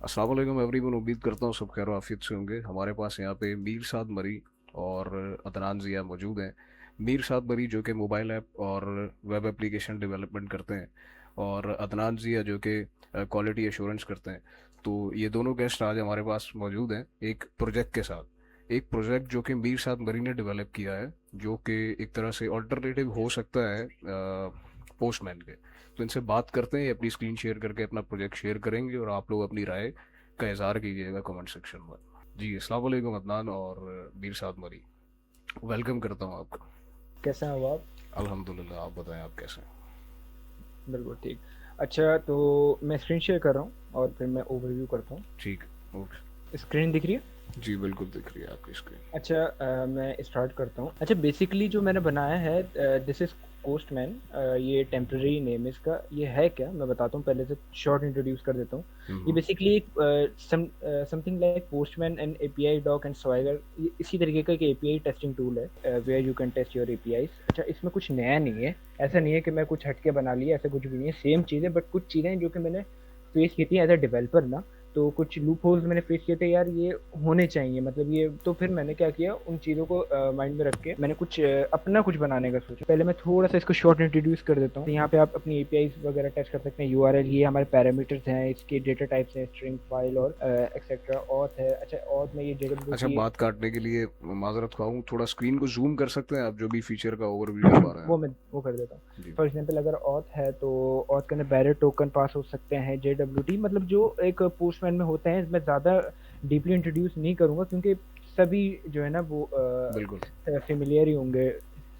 अस्सलाम वालेकुम एवरीवन। उम्मीद करता हूँ सब खैर आफियत से होंगे। हमारे पास यहाँ पे मीर साद मरी और अदनान ज़िया मौजूद हैं। मीर साद मरी जो कि मोबाइल ऐप और वेब एप्लीकेशन डेवलपमेंट करते हैं, और अदनान ज़िया जो कि क्वालिटी एश्योरेंस करते हैं। तो ये दोनों गेस्ट आज हमारे पास मौजूद हैं एक प्रोजेक्ट के साथ। एक प्रोजेक्ट जो कि मीर साद मरी ने डेवलप किया है, जो कि एक तरह से ऑल्टरनेटिव हो सकता है पोस्टमैन के। तो इनसे बात करते हैं, ये अपनी स्क्रीन शेयर करके अपना प्रोजेक्ट शेयर करेंगे और आप लोग अपनी राय का इजहार कीजिएगा कमेंट सेक्शन में। जी अस्सलाम वालेकुम अदनान और मीर साद मरी, वेलकम करता हूँ आपका। कैसे हैं आप? अल्हम्दुलिल्लाह, आप बताएं आप कैसे हैं। बिल्कुल ठीक। अच्छा, तो मैं स्क्रीन शेयर कर रहा हूँ और फिर मैं ओवरव्यू करता हूँ। ठीक, ओके। स्क्रीन दिख रही है? जी बिल्कुल दिख रही है आपकी स्क्रीन। अच्छा, मैं स्टार्ट करता हूँ। अच्छा, बेसिकली जो मैंने बनाया है, दिस इज़ पोस्टमैन। ये टेम्पररी नेम है इसका। ये है क्या, मैं बताता हूँ। पहले से शॉर्ट इंट्रोड्यूस कर देता हूँ। ये हम्म। बेसिकली एक something like Postman and API doc and Swagger, इसी तरीके का एक एपीआई टेस्टिंग टूल है, where you can test your APIs. अच्छा, इसमें कुछ नया नहीं है। ऐसा नहीं है कि मैं कुछ हटके बना लिया, ऐसा कुछ भी नहीं है। सेम चीज़ है, बट कुछ चीज़ें जो कि मैंने फेस की थी एज अ डेवलपर ना, तो कुछ लूप होल्स मैंने फेस किए थे यार, ये होने चाहिए, मतलब ये। तो फिर मैंने क्या किया, उन चीज़ों को माइंड में रख के मैंने कुछ अपना कुछ बनाने का सोचा। पहले मैं थोड़ा सा इसको शॉर्ट इंट्रोड्यूस कर देता हूँ। तो यहाँ पे आप अपनी एपीआई वगैरह टेस्ट कर सकते हैं। यूआरएल, ये हमारे पैरामीटर्स हैं, इसके डेटा टाइप्स हैं, स्ट्रिंग, फाइल और एक्सेट्रा। ऑथ है। अच्छा, ऑथ में ये अच्छा, जेडब्ल्यूटी। बात काटने के लिए माजरत खाऊं, थोड़ा स्क्रीन को जूम कर सकते हैं आप, जो भी फीचर का ओवरव्यू करवा रहे हैं वो आप। मैं वो कर देता हूँ। जी। फॉर एग्जांपल, अगर ऑथ है तो ऑथ के अंदर बैरियर टोकन पास हो सकते हैं, जेडब्ल्यूटी, मतलब जो एक पोस्टमैन में होते हैं। मैं ज़्यादा डीपली इंट्रोड्यूस नहीं करूँगा, क्योंकि सभी जो है ना वो बिल्कुल। फेमिलियर ही होंगे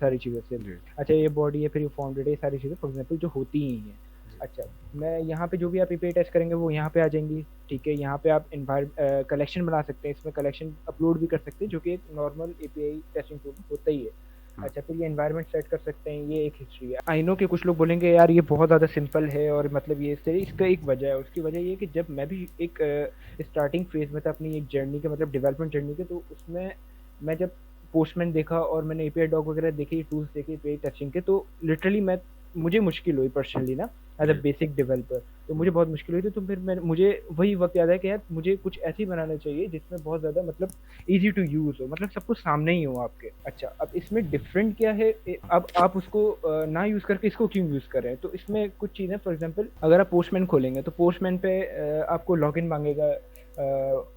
सारी चीज़ों से। जी। अच्छा, ये बॉडी है, फिर ये फाउंडेड है, ये सारी चीज़ें फॉर एग्जांपल जो होती ही हैं। जी। अच्छा, मैं यहाँ पे जो भी आप एपीआई टेस्ट करेंगे वो यहाँ पे आ जाएंगी। ठीक है, यहाँ पे आप कलेक्शन बना सकते हैं, इसमें कलेक्शन अपलोड भी कर सकते हैं, जो कि एक नॉर्मल एपीआई टेस्टिंग टूल होता ही है। हम्म। अच्छा, फिर ये एनवायरनमेंट सेट कर सकते हैं, ये एक हिस्ट्री है। आई नो कि कुछ लोग बोलेंगे यार ये बहुत ज़्यादा सिंपल है, और मतलब ये इससे इसका एक वजह है। उसकी वजह ये है कि जब मैं भी एक स्टार्टिंग फेज में था अपनी एक जर्नी के, मतलब डेवलपमेंट जर्नी के, तो उसमें मैं जब पोस्टमैन देखा और मैंने एपीआई डॉक वगैरह देखे, टूल्स देखे एपीआई टेस्टिंग के, तो लिटरली मैं मुझे मुश्किल हुई पर्सनली ना, एज अ जी। Basic developer. तो मुझे हम्म। बहुत मुश्किल हुई थी। तो फिर मैं मुझे वही वक्त याद है कि यार मुझे कुछ ऐसी बनाना चाहिए जिसमें बहुत ज़्यादा मतलब ईज़ी टू यूज़ हो, मतलब सब कुछ सामने ही हो आपके। अच्छा, अब इसमें डिफरेंट क्या है, अब आप उसको ना यूज़ करके इसको क्यों यूज़ कर रहे हैं? तो इसमें कुछ चीज़ें, फॉर एग्जांपल अगर आप पोस्टमैन खोलेंगे तो पोस्टमैन पे आपको लॉगिन मांगेगा।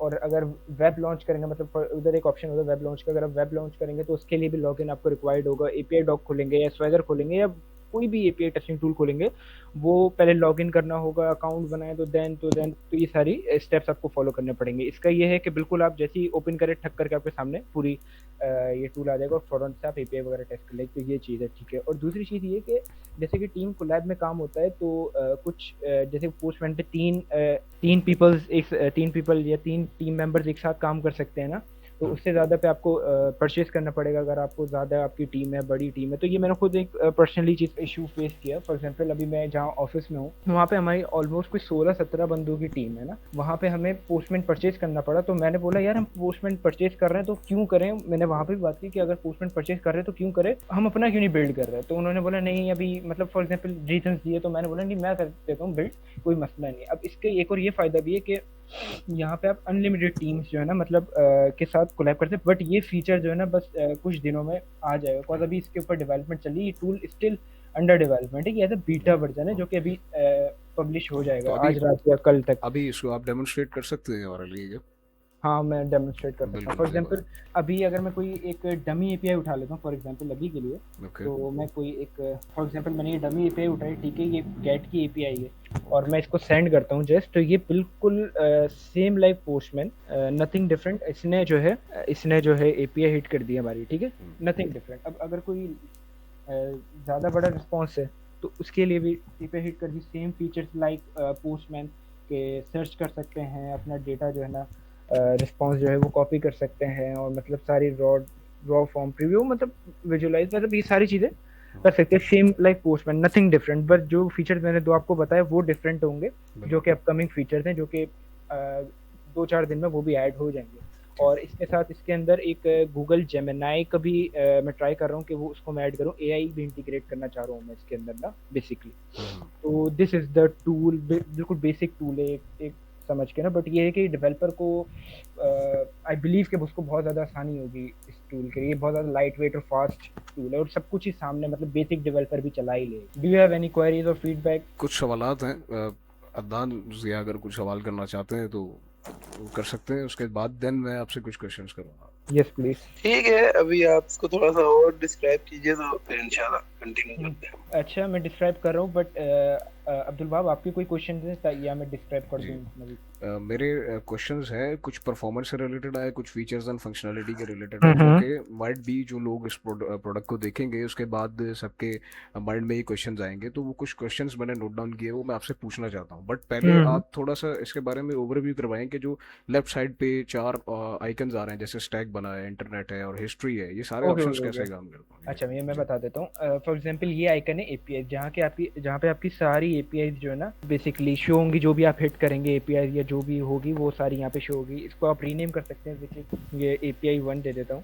और अगर वेब लॉन्च करेंगे, मतलब उधर एक ऑप्शन होगा वेब लॉन्च का, अगर आप वेब लॉन्च करेंगे तो उसके लिए भी लॉगिन आपको रिक्वायर्ड होगा। एपीआई डॉक खोलेंगे या स्वैगर खोलेंगे या कोई भी एपीआई टेस्टिंग टूल खोलेंगे, वो पहले लॉगिन करना होगा, अकाउंट बनाए, तो ये सारी स्टेप्स आपको फॉलो करने पड़ेंगे। इसका ये है कि बिल्कुल आप जैसे ही ओपन करें, ठक करके आपके सामने पूरी ये टूल आ जाएगा और फौरन से आप एपीआई वगैरह टेस्ट कर लेंगे। तो ये चीज़ है, ठीक है। और दूसरी चीज़ ये कि जैसे कि टीम कोलैब में काम होता है, तो कुछ जैसे पोस्टमैन पे तीन पीपल या तीन टीम मेंबर्स एक साथ काम कर सकते हैं ना, तो हम्म। उससे ज़्यादा पे आपको परचेज करना पड़ेगा, अगर आपको ज़्यादा आपकी टीम है, बड़ी टीम है। तो ये मैंने खुद एक पर्सनली चीज़ इशू फेस किया। फॉर एग्जांपल, अभी मैं जहाँ ऑफिस में हूँ, वहाँ पे हमारी ऑलमोस्ट कोई 16-17 बंदों की टीम है ना, वहाँ पे हमें पोस्टमैन परचेज करना पड़ा। तो मैंने बोला यार हम पोस्टमैन परचेज कर रहे हैं तो क्यों करें, मैंने वहाँ पे भी बात की कि अगर पोस्टमैन परचेज कर रहे हैं तो क्यों करें, हम अपना क्यों नहीं बिल्ड कर रहे हैं। तो उन्होंने बोला नहीं, अभी मतलब फॉर एग्जाम्पल रीजन दिए, तो मैंने बोला नहीं, मैं कर देता हूँ बिल्ड, कोई मसला नहीं। अब इसके एक और ये फायदा भी है कि यहाँ पे आप अनलिमिटेड टीम्स जो है ना, मतलब के साथ कोलैब करते हैं। बट ये फीचर जो है ना, बस कुछ दिनों में आ जाएगा, बिकॉज अभी इसके ऊपर डेवलपमेंट चल रही है। ये टूल स्टिल अंडर डेवलपमेंट है, ये एज अ बीटा वर्जन है जो कि अभी पब्लिश हो तो जाएगा अभी आज रात या कल तक। अभी इसको आप डेमोन्स्ट्रेट कर सकते हैं हमारे लिए क्या? हाँ, मैं डेमोन्स्ट्रेट कर सकता हूँ। बिल्कुल फॉर जी एग्जांपल, बताएं। अभी अगर मैं कोई एक डमी एपीआई उठा लेता हूँ फॉर एग्जांपल अभी के लिए, ओके। तो मैं कोई एक, फॉर एग्जांपल मैंने ये डमी एपीआई उठाई, ठीक है, ये गेट की एपीआई है, और मैं इसको सेंड करता हूँ जस्ट, तो ये बिल्कुल same like postman, nothing different. इसने जो है एपीआई हिट कर दी हमारी, ठीक है, हम्म। Nothing different. अब अगर कोई ज़्यादा बड़ा रिस्पॉन्स है, तो उसके लिए भी एपीआई हिट कर दी, सेम फीचर्स लाइक पोस्टमैन के, सर्च कर सकते हैं अपना डेटा जो है ना, रिस्पॉन्स जो है वो कॉपी कर सकते हैं, और मतलब सारी रॉ फॉर्म प्रीव्यू, मतलब विजुअलाइज, मतलब ये सारी चीज़ें कर सकते हैं same like postman, nothing different. But जो फीचर्स मैंने दो आपको बताया वो डिफरेंट होंगे, जो बिल्कुल। कि अपकमिंग फीचर्स हैं, जो कि 2-4 दिन में वो भी ऐड हो जाएंगे। ठीक। और इसके साथ इसके अंदर एक गूगल जेमिनाई का भी मैं ट्राई कर रहा हूँ कि वो उसको मैं ऐड करूँ, एआई भी इंटीग्रेट करना चाह रहा हूँ मैं इसके अंदर ना, बेसिकली। हम्म। तो दिस इज़ द टूल, बिल्कुल बेसिक टूल है, एक समझ के ना, बट ये है कि डेवलपर को आई बिलीव कि उसको बहुत ज़्यादा आसानी होगी इस टूल के लिए। बहुत ज़्यादा लाइट वेट और फास्ट टूल है और सब कुछ ही सामने, मतलब बेसिक डेवलपर भी चला ही ले। Do you have any queries और फीडबैक? कुछ सवालात हैं, अदनान जिया अगर कुछ सवाल करना चाहते हैं तो वो कर सकते हैं, उसके बाद देन मैं आपसे कुछ क्वेश्चंस करूँगा। Yes please. ठीक है, अभी आप इसको थोड़ा सा और डिस्क्राइब कीजिए तो फिर इंशाल्लाह कंटिन्यू करते हैं। अच्छा मैं डिस्क्राइब कर रहा हूँ, बट अब्दुल वहाब आपके कोई क्वेश्चन है या मैं डिस्क्राइब कर जी। दूँ नवी? मेरे क्वेश्चंस हैं, कुछ परफॉर्मेंस से रिलेटेड है, कुछ फीचर्स एंड फंक्शनैलिटी के रिलेटेड है, जो कि माइट बी जो लोग इस प्रोडक्ट को देखेंगे उसके बाद सबके माइंड में ये क्वेश्चंस आएंगे। तो वो कुछ क्वेश्चंस मैंने नोट डाउन किए, वो मैं आपसे पूछना चाहता हूँ। बट पहले आप थोड़ा सा इसके बारे में ओवरव्यू करवाएं कि जो लेफ्ट साइड पे 4 आइकन्स आ रहे हैं, जैसे स्टैक बना है, इंटरनेट है और हिस्ट्री है, ये सारे ओके ऑप्शंस ओके कैसे ओके। काम करते हैं? अच्छा मैं जी बता देता हूँ। फॉर एग्जांपल ये आइकन है एपीआई, जहाँ पे आपकी सारी एपीआई जो है ना बेसिकली शो होंगी। जो भी आप हिट करेंगे एपीआई या जो भी होगी वो सारी यहाँ पे शो होगी। इसको आप रीनेम कर सकते हैं, देखिए ये एपीआई 1 दे देता हूँ,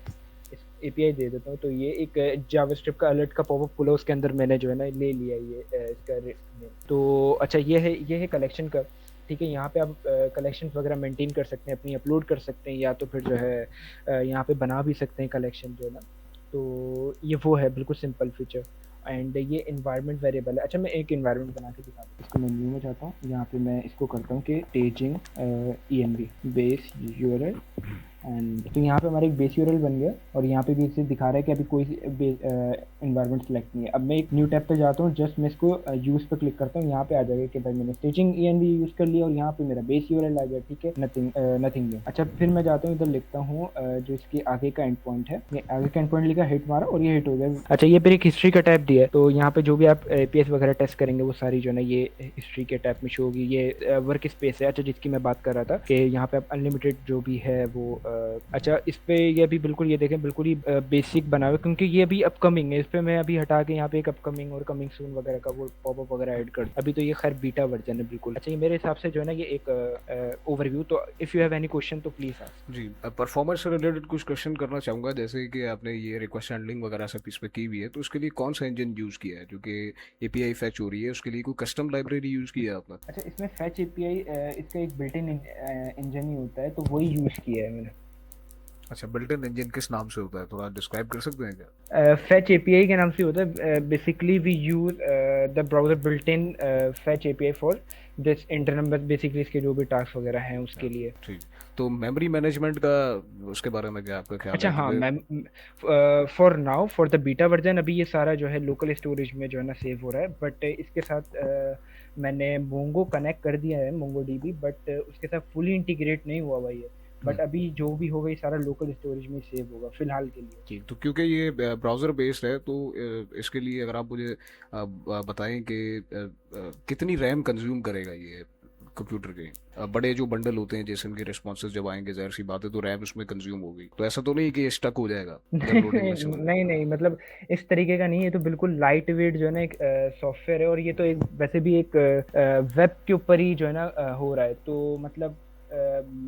इस एपीआई दे देता हूँ। तो ये एक जावास्क्रिप्ट का अलर्ट का पॉपअप खुला, उसके अंदर मैंने जो है ना ले लिया ये इसका name। तो अच्छा ये है कलेक्शन का। ठीक है, यहाँ पे आप कलेक्शन वगैरह मेंटेन कर सकते हैं, अपनी अपलोड कर सकते हैं, या तो फिर जो है यहाँ पे बना भी सकते हैं कलेक्शन जो है ना। तो ये वो है बिल्कुल सिंपल फीचर। एंड ये इन्वायरमेंट वेरिएबल है। अच्छा मैं एक इन्वायरमेंट बना के दिखाता हूँ, इसको मैं न्यू में जाता हूँ, यहाँ पे मैं इसको करता हूँ कि staging env base URL. And तो यहाँ पे हमारा एक बेस यूआरएल बन गया और यहाँ पे भी इसे दिखा रहा है कि अभी कोई इन्वायरमेंट सेलेक्ट नहीं है। अब मैं एक न्यू टैब पे जाता हूँ, जस्ट मैं इसको यूज पे क्लिक करता हूँ, यहाँ पे आ जाएगा कि भाई मैंने स्टेजिंग env यूज कर लिया और यहाँ पे मेरा बेस यूआरएल आ गया। ठीक है, नथिंग न्यू। अच्छा फिर मैं जाता हूँ, इधर लिखता हूँ जो इसके आगे का एंड पॉइंट है, ये आगे का एंड पॉइंट लिखा, हिट मारा और ये हिट हो गया। अच्छा ये फिर एक हिस्ट्री का टैब दिया है, तो यहाँ पे जो भी आप एपीएस वगैरह टेस्ट करेंगे वो सारी जो है ना ये हिस्ट्री के टैब में शो होगी। ये वर्क स्पेस है, अच्छा जिसकी मैं बात कर रहा था कि यहाँ पे आप अनलिमिटेड जो भी है वो अच्छा इस पे ये भी बिल्कुल, ये देखें बिल्कुल ही बेसिक बना हुआ है, क्योंकि ये भी अपकमिंग है। इस पे मैं अभी हटा के यहाँ पे एक अपकमिंग और कमिंग सून वगैरह का वो पॉपअप वगैरह ऐड कर, अभी तो ये खैर बीटा वर्जन है बिल्कुल। अच्छा ये मेरे हिसाब से जो है ना ये एक ओवरव्यू। तो if you have any question तो प्लीज आस्क। जी, परफॉर्मेंस से रिलेटेड कुछ क्वेश्चन करना चाहूँगा। जैसे कि आपने ये रिक्वेस्ट हैंडलिंग वगैरह सब इस पे की हुई है, तो उसके लिए कौन सा इंजन यूज़ किया है जो कि एपीआई फैच हो रही है? उसके लिए कोई कस्टम लाइब्रेरी यूज़ किया है आपने? अच्छा इसमें फैच एपीआई इसका एक बिल्ट इन इंजन ही होता है, तो वही यूज किया है मैंने। अच्छा, बिल्ट इन इंजन किस नाम से होता है, थोड़ा डिस्क्राइब कर सकते हैं क्या? फैच एपीआई के नाम से होता है। Basically we use the browser built in fetch API for this internal, basically इसके जो भी टास्क वगैरह हैं उसके लिए। ठीक। तो मेमोरी मैनेजमेंट का उसके बारे में क्या आपका ख्याल अच्छा है? हाँ क्योंकि ma'am, for now for the beta version अभी ये सारा जो है लोकल स्टोरेज में जो है ना सेव हो रहा है, बट इसके साथ मैंने मोंगो कनेक्ट कर दिया है, मोंगो डीबी, बट उसके साथ फुली इंटीग्रेट नहीं हुआ हुआ ये। बट अभी जो भी होगा ये सारा लोकल स्टोरेज में सेव होगा फिलहाल के लिए। ठीक, तो क्योंकि ये ब्राउज़र बेस्ड है, तो इसके लिए अगर आप मुझे बताएं कि कितनी रैम कंज्यूम करेगा ये कंप्यूटर के? बड़े जो बंडल होते हैं जैसे उनके रिस्पॉन्सेज जब आएंगे, जाहिर सी बात है तो रैम उसमें कंज्यूम होगी। तो ऐसा तो नहीं कि ये स्टक हो जाएगा जब लोडिंग में चला नहीं जाएगा? नहीं, मतलब इस तरीके का नहीं है, तो बिल्कुल लाइट वेट जो है ना एक सॉफ्टवेयर है, और ये तो एक वैसे भी एक वेब के ऊपर ही जो है ना हो रहा है। तो मतलब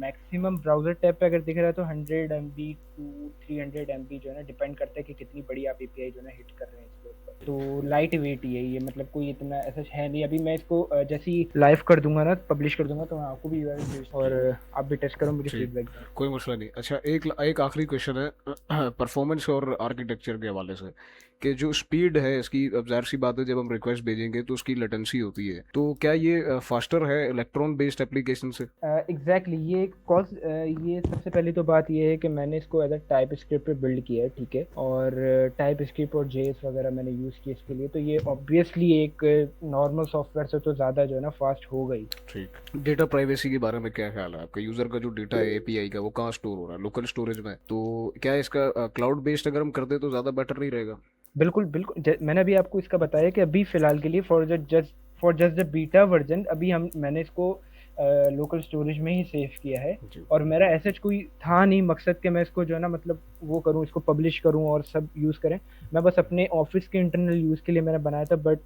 मैक्सिमम ब्राउजर टैब पे अगर दिख रहा है तो 100 MB टू 300 MB जो है ना डिपेंड करता है कि कितनी बड़ी आप एपीआई जो है ना हिट कर रहे हैं इसके ऊपर। तो लाइट वेट ही है ये, मतलब कोई इतना ऐसा है नहीं। अभी मैं इसको जैसे ही लाइव कर दूंगा ना, पब्लिश कर दूंगा, तो मैं आपको भी और आप भी टेस्ट करो, मुझे ठीक, फीडबैक दो। कोई मसला नहीं। अच्छा एक आखिरी क्वेश्चन है परफॉर्मेंस और आर्किटेक्चर के हवाले से, कि जो स्पीड है इसकी, अब जाहिर सी बात है जब हम रिक्वेस्ट भेजेंगे तो उसकी लेटेंसी होती है, तो क्या ये फास्टर है इलेक्ट्रॉन बेस्ड एप्लीकेशन से? एग्जैक्टली ये कॉज ये सबसे पहली तो बात ये है कि मैंने इसको एज अ टाइप स्क्रिप्ट पे बिल्ड किया है। ठीक है, और टाइप स्क्रिप्ट और जेएस वगैरह मैंने यूज़ किया इसके लिए, तो ये ऑब्वियसली एक नॉर्मल सॉफ्टवेयर से तो ज़्यादा जो है ना फास्ट हो गई। ठीक, डेटा प्राइवेसी के बारे में क्या ख्याल है आपका? यूजर का जो डेटा है एपीआई का वो कहाँ स्टोर हो रहा है, लोकल स्टोरेज में? तो क्या इसका क्लाउड बेस्ड अगर हम करते तो ज़्यादा बेटर नहीं रहेगा? बिल्कुल बिल्कुल, मैंने अभी आपको इसका बताया कि अभी फिलहाल के लिए for just the beta version अभी मैंने इसको लोकल स्टोरेज में ही सेव किया है। जी। और मेरा ऐसा कोई था नहीं मकसद कि मैं इसको जो है ना मतलब वो करूँ, इसको पब्लिश करूँ और सब यूज़ करें। मैं बस अपने ऑफिस के इंटरनल यूज़ के लिए मैंने बनाया था, बट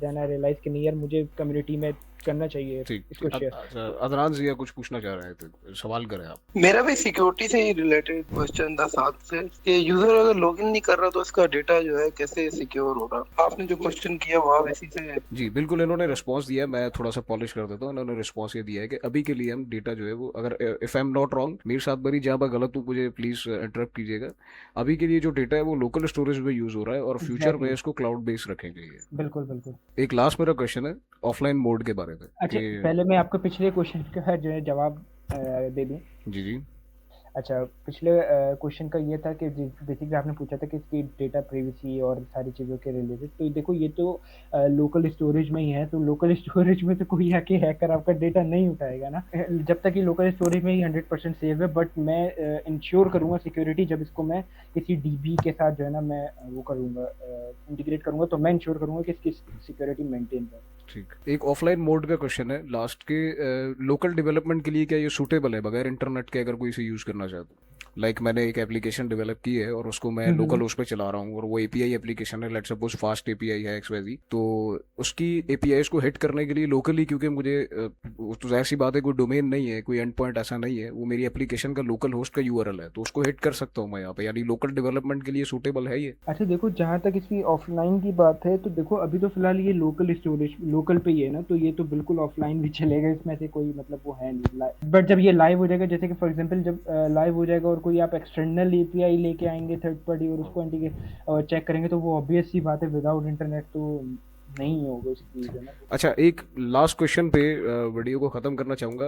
देन आई रियलाइज कि नहीं यार, मुझे कम्युनिटी में करना चाहिए ठीक इसको शेयर। अच्छा, अदनान जिया कुछ पूछना चाह रहे थे, सवाल करें आप। मेरा भी सिक्योरिटी से ही रिलेटेड क्वेश्चन था साथ से कि यूजर अगर लॉगिन नहीं कर रहा तो उसका डेटा जो है कैसे सिक्योर होगा। आपने जो क्वेश्चन किया वहाँ वैसी से जी बिल्कुल, इन्होंने रिस्पांस दिया है, मैं थोड़ा सा पॉलिश कर देता हूँ। इन्होंने रिस्पांस ये दिया है कि अभी के लिए हम डेटा जो है वो, अगर if I am not wrong, Mir साथ बरी जहाँ पर गलत हूँ मुझे प्लीज इंटरप्ट कीजिएगा, अभी के लिए जो डेटा है वो लोकल स्टोरेज में यूज हो रहा है और फ्यूचर में एग्जैक्टली, इसको क्लाउड बेस्ड रखेंगे ये। बिल्कुल बिल्कुल। एक लास्ट मेरा क्वेश्चन है ऑफलाइन मोड के बारे में अच्छा, कि पहले मैं आपको पिछले क्वेश्चन का जो है जवाब दे दूं। जी जी अच्छा, पिछले क्वेश्चन का ये था कि बेसिकली आपने पूछा था कि इसकी डेटा प्राइवेसी और सारी चीज़ों के रिलेटेड। तो देखो ये तो लोकल स्टोरेज में ही है, तो लोकल स्टोरेज में तो कोई आके हैकर आपका डेटा नहीं उठाएगा ना, जब तक ये लोकल स्टोरेज में ही 100% सेफ है। बट मैं इंश्योर करूँगा सिक्योरिटी, जब इसको मैं किसी डीबी के साथ जो है ना मैं वो करूँगा, इंटीग्रेट करूँगा, तो मैं इंश्योर करूँगा कि इसकी सिक्योरिटी मेंटेन है। ठीक। एक ऑफलाइन मोड का क्वेश्चन है लास्ट के, लोकल डेवलपमेंट के लिए क्या ये सूटेबल है बगैर इंटरनेट के, अगर कोई इसे यूज करना चाहता है? लाइक मैंने एक एप्लीकेशन डेवलप की है और उसको मैं लोकल उस पर चला रहा हूँ और वो एपीआई एप्लीकेशन है, लेट्स सपोज फास्ट एपीआई है XYZ, तो उसकी एपीआई को हिट करने के लिए लोकली, क्योंकि मुझे तो जाहिर सी बात है कोई डोमेन नहीं है, कोई एंड पॉइंट ऐसा नहीं है, वो मेरी एप्लीकेशन का लोकल होस्ट का यूआरएल है, तो उसको हिट कर सकता हूँ मैं यहाँ पे, यानी लोकल डेवलपमेंट के लिए सूटेबल है ये? अच्छा देखो, जहाँ तक इसकी ऑफलाइन की बात है तो देखो अभी तो फिलहाल ये लोकल स्टोरेज लोकल पे ही है ना, तो ये तो बिल्कुल ऑफलाइन भी चलेगा, इसमें से कोई मतलब वो है नहीं। बट जब ये लाइव हो जाएगा, जैसे कि फॉर एग्जांपल जब लाइव हो जाएगा और कोई आप एक्सटर्नल एपीआई लेके आएंगे थर्ड पार्टी और उसको और चेक करेंगे, तो वो ऑब्वियस सी बात है विदाउट इंटरनेट तो नहीं होगा उसकी, है ना। अच्छा, एक लास्ट क्वेश्चन पे वीडियो को खत्म करना चाहूंगा।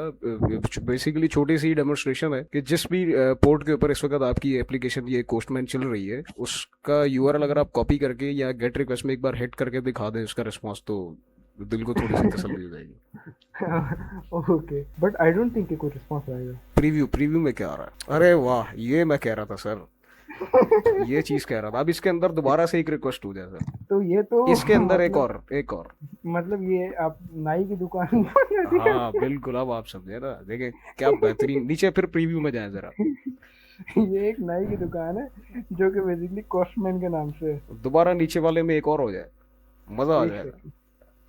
बेसिकली छोटी सी डेमोन्स्ट्रेशन है कि जिस भी पोर्ट के ऊपर इस वक्त आपकी एप्लीकेशन ये कोस्टमैन चल रही है, उसका यूआरएल अगर आप कॉपी करके या गेट रिक्वेस्ट में एक बार हिट करके दिखा दें उसका रिस्पॉन्स, तो दिल को थोड़ी सी तसल्ली हो जाएगी। Okay, but I don't think कि कोई रिस्पांस आएगा। प्रीव्यू में क्या आ रहा है? अरे वाह, ये मैं कह रहा था सर, ये चीज कह रहा था। अब इसके अंदर दोबारा से एक रिक्वेस्ट हो जाए सर, तो ये तो इसके अंदर मतलब एक और मतलब ये आप नाई की दुकान हाँ बिल्कुल, अब आप समझे ना, देखें क्या बेहतरीन। नीचे फिर प्रीव्यू में जाए जरा, ये एक नाई की दुकान है जो कि बेसिकली कॉस्टमैन के नाम से है। दोबारा नीचे वाले में एक और हो जाए, मजा आ एक जाएगा। सेकंड,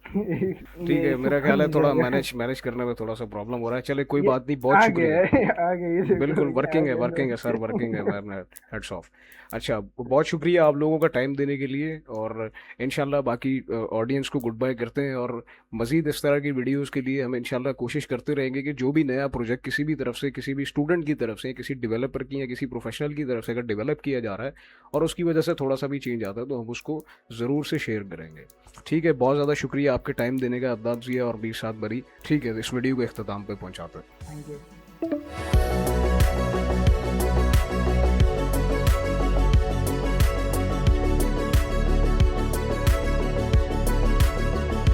ठीक है, ये मेरा इसको ख्याल है मिल थोड़ा जाएगा। मैनेज करने में थोड़ा सा प्रॉब्लम हो रहा है। चले कोई ये बात नहीं, बहुत आ शुक्रिया। गया है, आ गया, ये देखो, बिल्कुल ये आ वर्किंग है, गया वर्किंग है सर, वर्किंग है, मैं हेड्स ऑफ। अच्छा, बहुत शुक्रिया आप लोगों का टाइम देने के लिए, और इंशाल्लाह बाकी ऑडियंस को गुड बाय करते हैं, और मजीद इस तरह की वीडियोस के लिए हम इंशाल्लाह कोशिश करते रहेंगे कि जो भी नया प्रोजेक्ट किसी भी तरफ से, किसी भी स्टूडेंट की तरफ से, किसी डेवलपर की या किसी प्रोफेशनल की तरफ से अगर डेवलप किया जा रहा है और उसकी वजह से थोड़ा सा भी चेंज आता है, तो हम उसको ज़रूर से शेयर करेंगे। ठीक है, बहुत ज़्यादा शुक्रिया आपके टाइम देने का अदनान जिया और मीर साद बरी। ठीक है, इस वीडियो को इख्तिताम पे पहुंचाते हैं। Thank you.